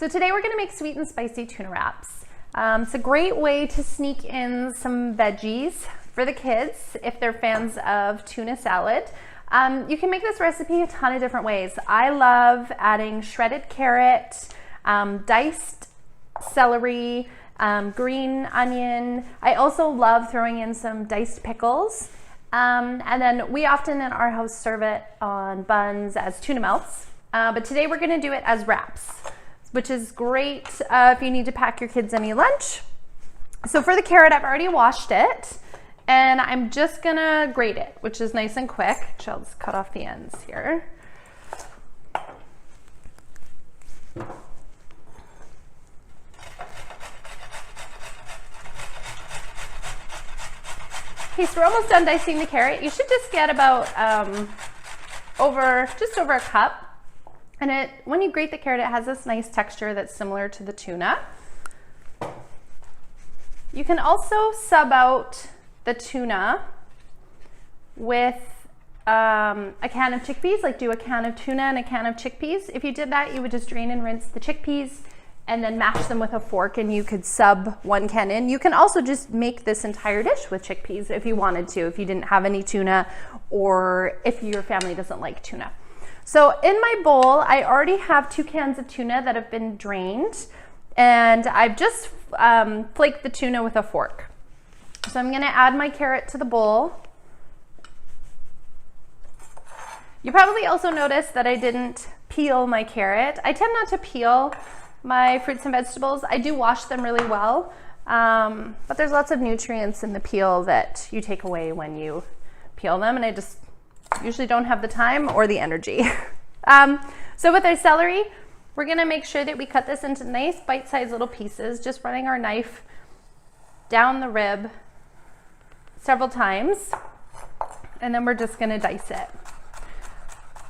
So today we're gonna make sweet and spicy tuna wraps. It's a great way to sneak in some veggies for the kids if they're fans of tuna salad. You can make this recipe a ton of different ways. I love adding shredded carrot, diced celery, green onion. I also love throwing in some diced pickles. And then we often in our house serve it on buns as tuna melts. But today we're gonna do it as wraps, which is great if you need to pack your kids any lunch. So for the carrot, I've already washed it and I'm just gonna grate it, which is nice and quick. I'll just cut off the ends here. Okay, so we're almost done dicing the carrot. You should just get about just over a cup. And when you grate the carrot, it has this nice texture that's similar to the tuna. You can also sub out the tuna with a can of chickpeas, like do a can of tuna and a can of chickpeas. If you did that, you would just drain and rinse the chickpeas and then mash them with a fork and you could sub one can in. You can also just make this entire dish with chickpeas if you wanted to, if you didn't have any tuna or if your family doesn't like tuna. So in my bowl, I already have 2 cans of tuna that have been drained and I've just flaked the tuna with a fork. So I'm gonna add my carrot to the bowl. You probably also noticed that I didn't peel my carrot. I tend not to peel my fruits and vegetables. I do wash them really well, but there's lots of nutrients in the peel that you take away when you peel them, and I just usually don't have the time or the energy. So with our celery, we're gonna make sure that we cut this into nice bite-sized little pieces, just running our knife down the rib several times, and then we're just gonna dice it.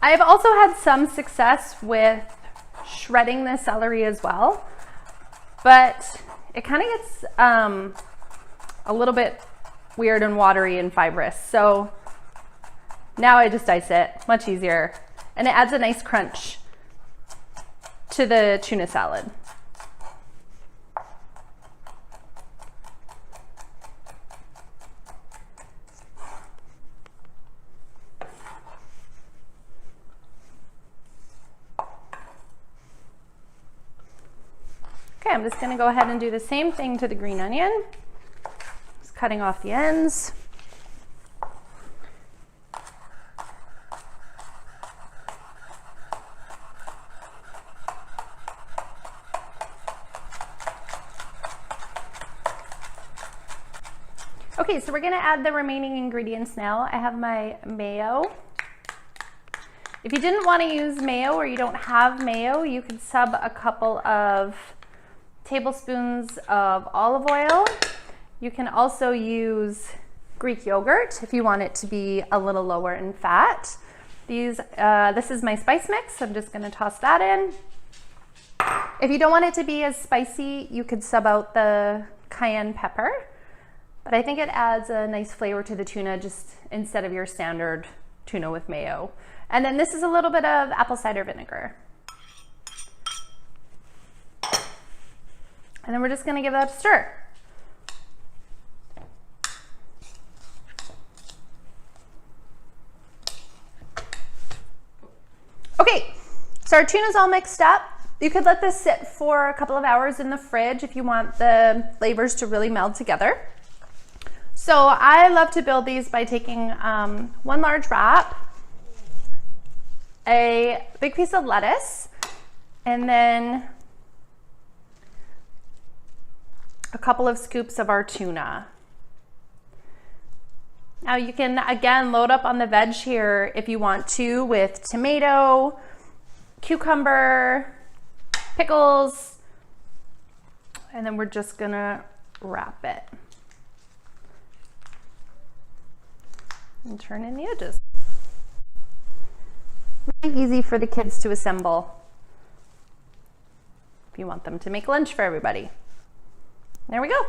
I've also had some success with shredding the celery as well, but it kind of gets a little bit weird and watery and fibrous. So now I just dice it, much easier. And it adds a nice crunch to the tuna salad. Okay, I'm just gonna go ahead and do the same thing to the green onion. Just cutting off the ends. Okay, so we're gonna add the remaining ingredients now. I have my mayo. If you didn't wanna use mayo or you don't have mayo, you could sub a couple of tablespoons of olive oil. You can also use Greek yogurt if you want it to be a little lower in fat. This is my spice mix. I'm just gonna toss that in. If you don't want it to be as spicy, you could sub out the cayenne pepper, but I think it adds a nice flavor to the tuna just instead of your standard tuna with mayo. And then this is a little bit of apple cider vinegar. And then we're just gonna give that a stir. Okay, so our tuna's all mixed up. You could let this sit for a couple of hours in the fridge if you want the flavors to really meld together. So I love to build these by taking 1 large wrap, a big piece of lettuce, and then a couple of scoops of our tuna. Now you can, again, load up on the veg here if you want to with tomato, cucumber, pickles, and then we're just gonna wrap it and turn in the edges. Really easy for the kids to assemble if you want them to make lunch for everybody. There we go.